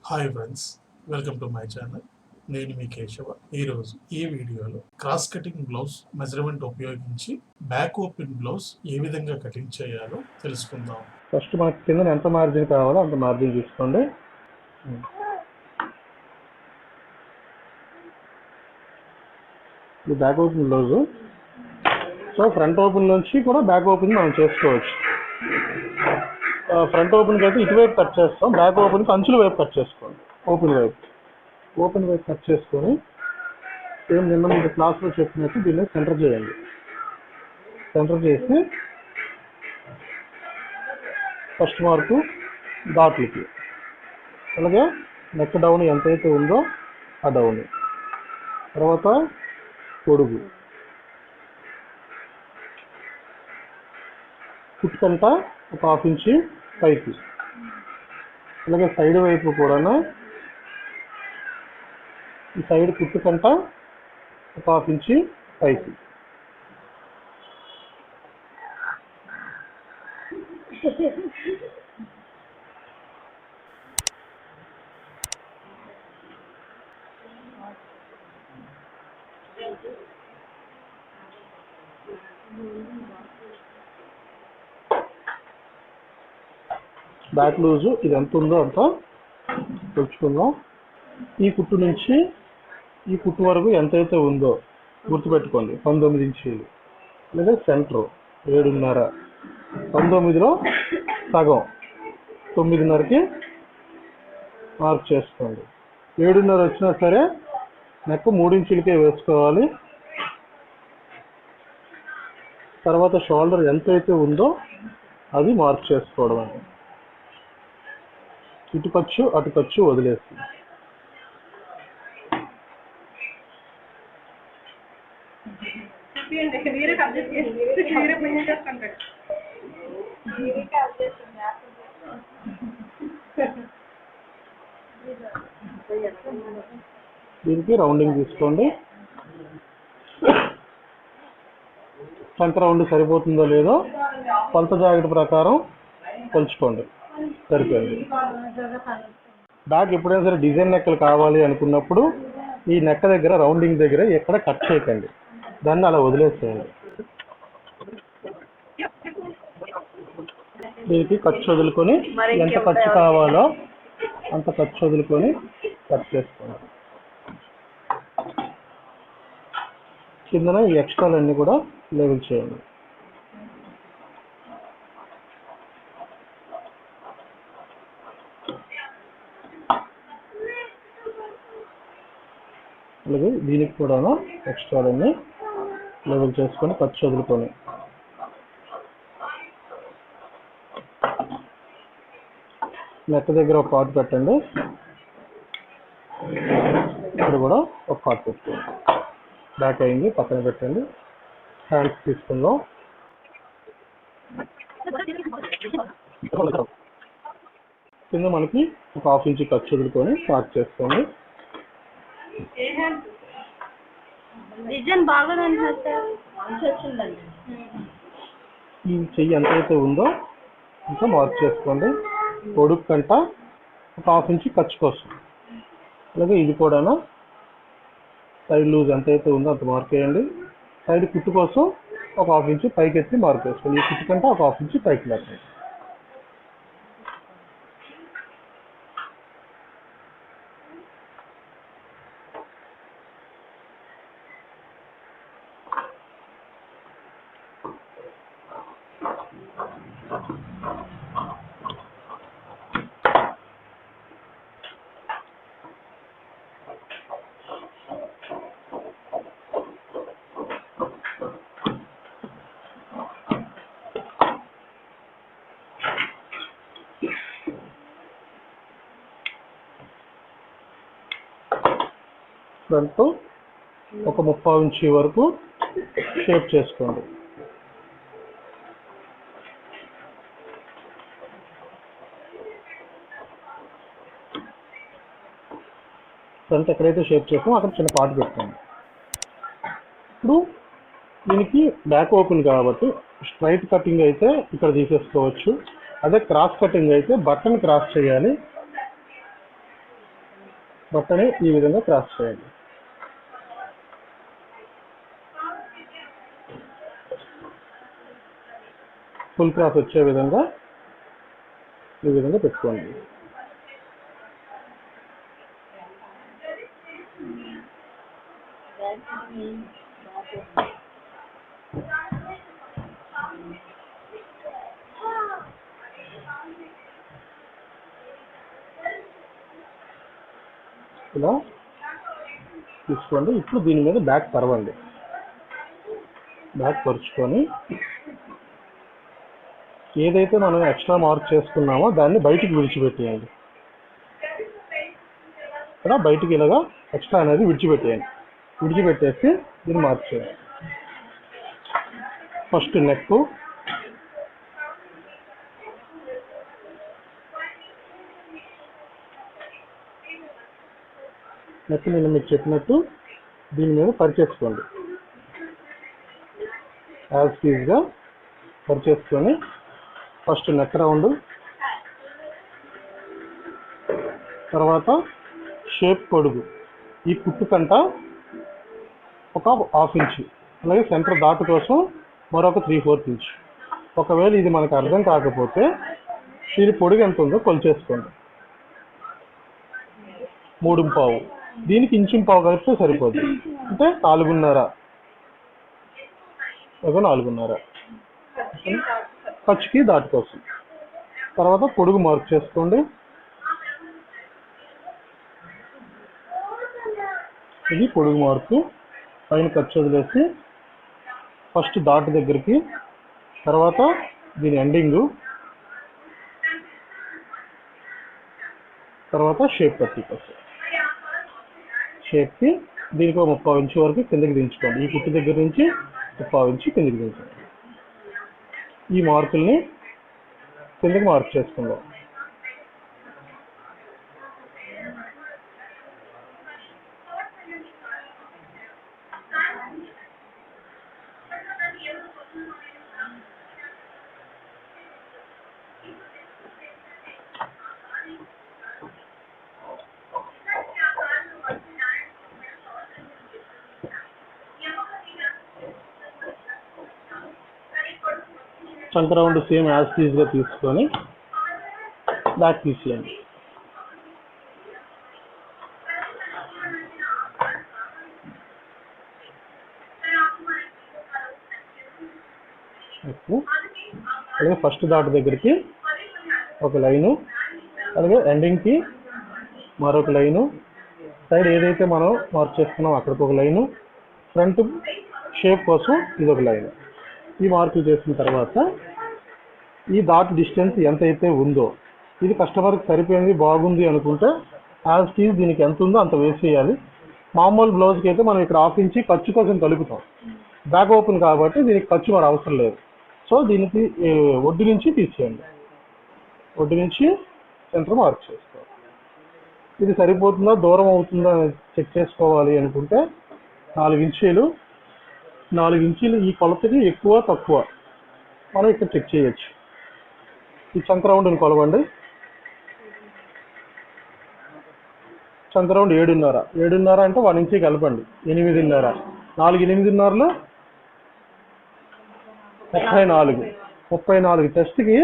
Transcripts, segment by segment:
Hi friends, welcome to my channel. నేను మీ కేశవ. ఈరోజు ఈ వీడియోలో క్రాస్ కటింగ్ బ్లౌజ్ మెజర్మెంట్ ఉపయోగించి బ్యాక్ ఓపెన్ బ్లౌజ్ ఏ విధంగా కటింగ్ చేయాలో తెలుసుకుందాం. ఫస్ట్ మనకి కింద ఎంత మార్జిన్ కావాలో అంత మార్జిన్ తీసుకోండి. ఇది back open blouse. So front open నుంచి కూడా బ్యాక్ ఓపెన్ మనం చేసుకోవచ్చు. ఫ్రంట్ ఓపెన్కి అయితే ఇటువైపు కట్ చేస్తాం, బ్యాక్ ఓపెన్కి అంచుల వైపు కట్ చేసుకోండి. ఓపెన్ వైపు కట్ చేసుకొని సేమ్ నిన్న మీకు క్లాస్లో చెప్పినట్టు దీన్ని సెంటర్ చేయండి. సెంటర్ చేసి ఫస్ట్ మార్కు డాట్లకి, అలాగే నెక్ డౌన్ ఎంతైతే ఉందో ఆ డౌన్, తర్వాత పొడుగు కుట్టుకంట ఒక హాఫ్ ఇంచి పైకి, అలాగే సైడ్ వైపు కూడా ఈ సైడ్ కుట్టుకంట ఒక హాఫ్ ఇంచి పైకి. బ్యాక్ లూజు ఇది ఎంత ఉందో అంత కొలుచుకుందాం. ఈ కుట్టు నుంచి ఈ కుట్టు వరకు ఎంతైతే ఉందో గుర్తుపెట్టుకోండి, 19 ఇంచీలు. లేదా సెంటర్ 7.5, 19లో సగం 9.5కి మార్క్ చేసుకోండి. 7.5 వచ్చినా సరే నెక్ 3 ఇంచులకే వేసుకోవాలి. తర్వాత షోల్డర్ ఎంతైతే ఉందో అది మార్క్ చేసుకోవడం అండి. ఇటు ఖర్చు అటు ఖర్చు వదిలేసి దీనికి రౌండింగ్ తీసుకోండి. ఫ్రంట్ రౌండ్ సరిపోతుందో లేదో కొలత జాకెట్ ప్రకారం కొలుచుకోండి, సరిపోయింది. బ్యాక్ ఎప్పుడైనా సరే డిజైన్ నెక్కలు కావాలి అనుకున్నప్పుడు ఈ నెక్క దగ్గర రౌండింగ్ దగ్గర ఎక్కడ కట్ చేయకండి, దాన్ని అలా వదిలేసేయండి. దీనికి ఖర్చు వదులుకొని ఎంత ఖర్చు కావాలో అంత ఖర్చు వదులుకొని కట్ చేసుకోండి. కిందన ఈ ఎక్స్ట్రాలన్నీ కూడా లెవెల్ చేయండి. అలాగే దీనికి కూడా ఎక్స్ట్రాలన్నీ లెవెల్ చేసుకొని ఖర్చు వదులుకొని నెక్ దగ్గర ఒక పార్ట్ పెట్టండి, ఇక్కడ కూడా ఒక పార్ట్ పెట్టుకోండి. బ్యాక్ అయింది, పక్కన పెట్టండి. హ్యాండ్స్ తీసుకుందాం. కింద మనకి ఒక హాఫ్ ఇంచ్ ఖర్చు వదులుకొని మార్క్ చేసుకోండి. ఈ చెయ్యి ఎంతైతే ఉందో ఇంకా మార్క్ చేసుకోండి. పొడుగు కంట ఒక హాఫ్ ఇంచ్ ఖర్చు కోసం, అలాగే ఇది కూడా సైడ్ లూజ్ ఎంతైతే ఉందో అంత మార్క్ వేయండి. సైడ్ కుట్టు కోసం ఒక హాఫ్ ఇంచ్ పైకి ఎత్తి మార్క్ వేసుకోండి. ఈ కుట్టు కంట ఒక హాఫ్ ఇంచ్ పైకి లేకండి. ఫ్రంట్ ఒక 30 ఇంచ్ వరకు షేప్ చేసుకోండి. ఫ్రంట్ ఎక్కడైతే షేప్ చేసామో అక్కడ చిన్న పార్ట్ పెట్టుకోండి. ఇప్పుడు దీనికి బ్యాక్ ఓపెన్ కాబట్టి స్ట్రైట్ కటింగ్ అయితే ఇక్కడ తీసేసుకోవచ్చు. అదే క్రాస్ కటింగ్ అయితే బటన్ క్రాస్ చేయాలి. బట్టని ఈ విధంగా క్రాస్ చేయండి. ఫుల్ క్రాస్ వచ్చే విధంగా ఈ విధంగా పెట్టుకోండి. ఇలా తీసుకోండి. ఇప్పుడు దీని మీద బ్యాక్ పరవండి. బ్యాక్ పరుచుకొని ఏదైతే మనం ఎక్స్ట్రా మార్క్ చేసుకున్నామో దాన్ని బయటికి విడిచిపెట్టేయండి. ఇక్కడ బయటికి ఇలాగా ఎక్స్ట్రా అనేది విడిచిపెట్టేయండి. విడిచిపెట్టేసి దీన్ని మార్క్ చేయండి. ఫస్ట్ నెక్, నేను మీకు చెప్పినట్టు దీని మీద పరిచేసుకోండి. యాజ్ టీజ్గా పరిచేసుకొని ఫస్ట్ నెక్ రౌండ్, తర్వాత షేప్ పొడుగు, ఈ కుట్టు కంట ఒక 1/2 ఇంచు, అలాగే సెంటర్ డాట్ కోసం మరొక 3/4 ఇంచు. ఒకవేళ ఇది మనకు అర్థం కాకపోతే దీని పొడుగు ఎంత ఉందో కొలిచేసుకోండి. 3.5, దీనికి 1.5 కలిపితే సరిపోద్ది. అంటే 4.5, 4.5 ఖర్చుకి దాటి కోసం. తర్వాత పొడుగు మార్క్ చేసుకోండి. ఇది పొడుగు మార్కు. పైన ఖర్చు వదిలేసి ఫస్ట్ డాట్ దగ్గరికి, తర్వాత దీని ఎండింగు, తర్వాత షేప్ 30%. షేప్కి దీనికి 3/4 ఇంచు వరకు కిందకి దించుకోండి. ఈ కుట్టు దగ్గర నుంచి 3/4 ఇంచు కిందకి దించండి. ఈ మార్కుల్ని కిందకి మార్క్ చేసుకుందాం. చంక రౌండ్ సేమ్ యాజ్ టీజ్గా తీసుకొని బ్యాక్ తీసేయండి. అలాగే ఫస్ట్ డాట్ దగ్గరికి ఒక లైను, అలాగే ఎండింగ్కి మరొక లైను, సైడ్ ఏదైతే మనం మార్క్ చేసుకున్నాం అక్కడికి ఒక లైను, ఫ్రంట్ షేప్ కోసం ఇదొక లైను. ఈ మార్కులు చేసిన తర్వాత ఈ డాట్ డిస్టెన్స్ ఎంతైతే ఉందో, ఇది కస్టమర్కి సరిపోయింది బాగుంది అనుకుంటే యాజ్ టీజ్ దీనికి ఎంత ఉందో అంత వేసేయాలి. మామూలు బ్లౌజ్కి అయితే మనం ఇక్కడ 1/2 ఇంచు ఖర్చు కోసం కలుపుతాం. బ్యాక్ ఓపెన్ కాబట్టి దీనికి ఖర్చు మరి అవసరం లేదు. సో దీనికి ఒడ్డు నుంచి తీసేయండి. ఒడ్డు నుంచి సెంటర్ మార్క్ చేసుకోవాలి. ఇది సరిపోతుందా దూరం అవుతుందా చెక్ చేసుకోవాలి అనుకుంటే 4 ఇంచీలు, 4 ఇంచీలు ఈ కొలతకి ఎక్కువ తక్కువ మనం ఇక్కడ చెక్ చేయొచ్చు. ఈ చంక రౌండ్ని కొలవండి. చంక రౌండ్ 7.5, 7.5 అంటే 1 ఇంచీ కలపండి. 8.5, 4 8.5లో 34, 34 టెస్ట్కి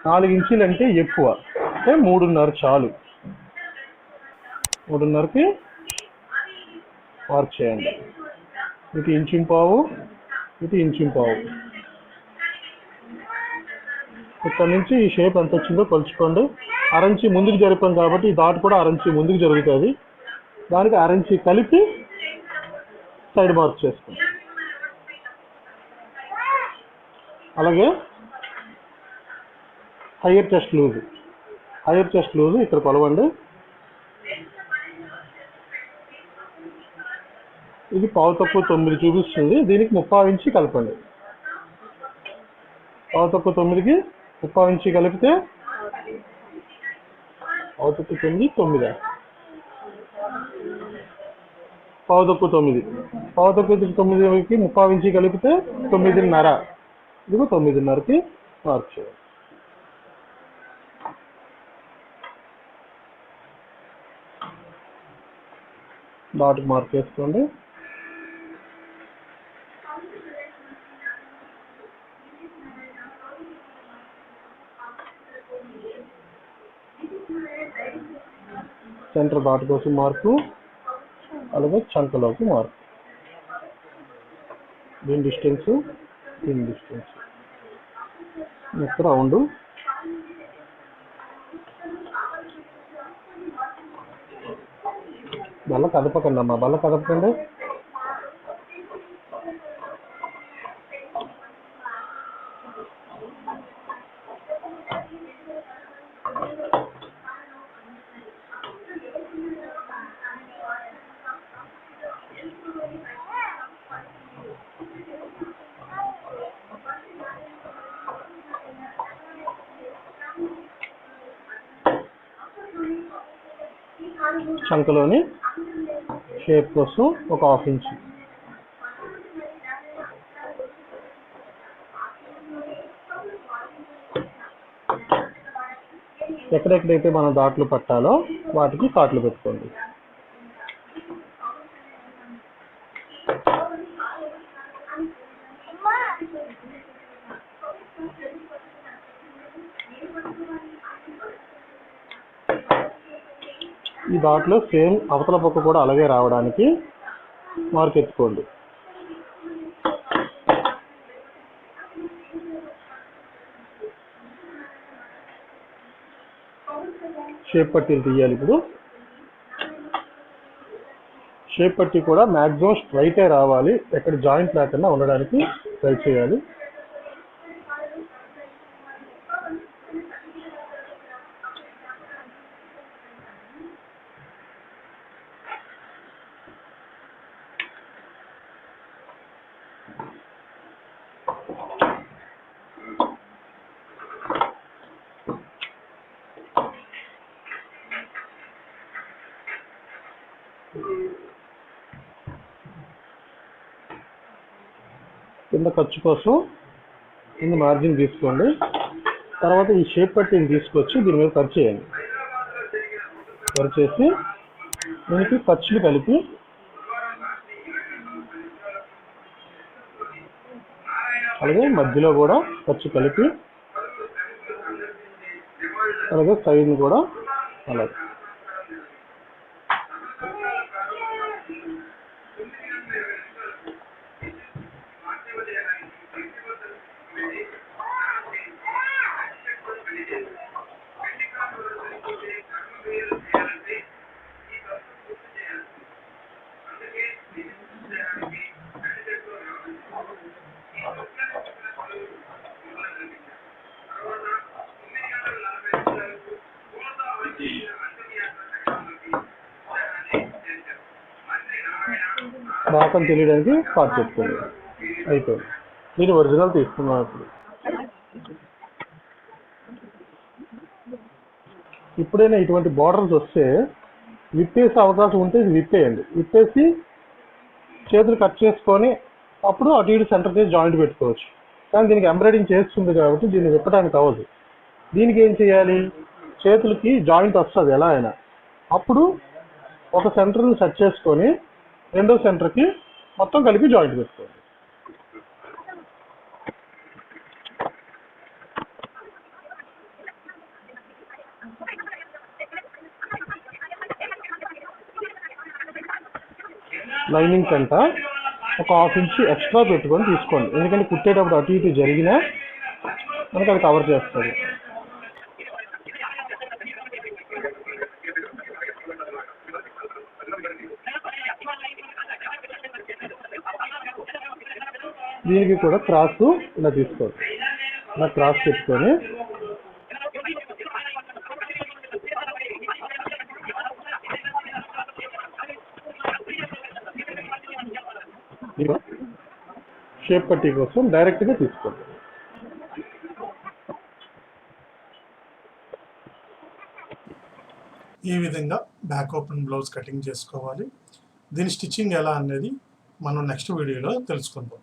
4 ఇంచీలు అంటే ఎక్కువ, అంటే 3.5 చాలు. 3.5కి మార్క్ చేయండి. ఇటు 1.5 ఇంచు, ఇటు 1.5 ఇంచు. ఇక్కడ నుంచి ఈ షేప్ ఎంత వచ్చిందో కొలుచుకోండి. 1/2 ఇంచు ముందుకు జరిపాం కాబట్టి ఈ డాట్ కూడా 1/2 ఇంచు ముందుకు జరుగుతుంది. దానికి 1/2 ఇంచు కలిపి సైడ్ మార్క్ చేసుకోండి. అలాగే హైయర్ చెస్ట్ లూజ్ ఇక్కడ కొలవండి. ఇది 9.5 చూపిస్తుంది. దీనికి 3/4 ఇంచు కలపండి. 9.5కి 3/4 ఇంచు కలిపితే 9, 9, 9.5, 9.5కి 3/4 ఇంచు కలిపితే 9.5. ఇదిగో 9.5కి మార్క్ చేయాలి. డాట్కి మార్క్ చేసుకోండి. సెంటర్ డాట్ కోసం మార్కు, అలాగే చంకలోకి మార్కు. దీని డిస్టెన్స్, దీని డిస్టెన్స్. Next round. బల్ల కదపకండి అమ్మా, బల్ల కదపకండి. చంకలోని షేప్ కోసం ఒక 1/2 ఇంచ్. ఎక్కడెక్కడైతే మనం డాట్లు పట్టాలో వాటికి కాట్లు పెట్టుకోండి. ఈ డాట్లో సేమ్ అవతల పక్క కూడా అలాగే రావడానికి మార్క్ ఎత్తుకోండి. షేప్ పట్టీలు తీయాలి. ఇప్పుడు షేప్ పట్టీ కూడా మ్యాక్సిమం స్ట్రైటే రావాలి, ఎక్కడ జాయింట్ లేకుండా ఉండడానికి ట్రై చేయాలి. కింద ఖర్చు కోసం కింద మార్జిన్ తీసుకోండి. తర్వాత ఈ షేప్ పట్టీని తీసుకొచ్చి దీని మీద కట్ చేయండి. కట్ చేసి దీనికి ఖర్చులు కలిపి అలాగే మధ్యలో కూడా ఖర్చు కలిపి అలాగే సైడ్ని కూడా అలాగే. బాకం తెలియడానికి పాటు చెప్తుంది. అయిపోయింది. దీని ఒరిజినల్ తీసుకున్నాం. ఇప్పుడైనా ఇటువంటి బార్డర్స్ వస్తే విప్పేసే అవకాశం ఉంటే ఇది విప్పేయండి. విప్పేసి చేతులు కట్ చేసుకొని అప్పుడు అటు ఇటు సెంటర్ చేసి జాయింట్ పెట్టుకోవచ్చు. కానీ దీనికి ఎంబ్రాయిడింగ్ చేస్తుంది కాబట్టి దీన్ని విప్పడానికి అవ్వదు. దీనికి ఏం చేయాలి, చేతులకి జాయింట్ వస్తుంది ఎలా అయినా. అప్పుడు ఒక సెంటర్ని సెట్ చేసుకొని రెండో సెంటర్కి మొత్తం కలిపి జాయింట్ పెట్టుకోండి. లైనింగ్ కంట ఒక 1/2 ఇంచ్ ఎక్స్ట్రా పెట్టుకొని తీసుకోండి. ఎందుకంటే కుట్టేటప్పుడు అటు ఇటు జరిగినా మనకు అది కవర్ చేస్తుంది. దీనికి కూడా క్రాస్ ఇలా తీసుకోండి. ఇలా క్రాస్ పెట్టుకొని షేప్ పట్టీ కోసం డైరెక్ట్గా తీసుకోండి. ఈ విధంగా బ్యాక్ ఓపెన్ బ్లౌజ్ కటింగ్ చేసుకోవాలి. దీని స్టిచ్చింగ్ ఎలా అనేది మనం నెక్స్ట్ వీడియోలో తెలుసుకుందాం.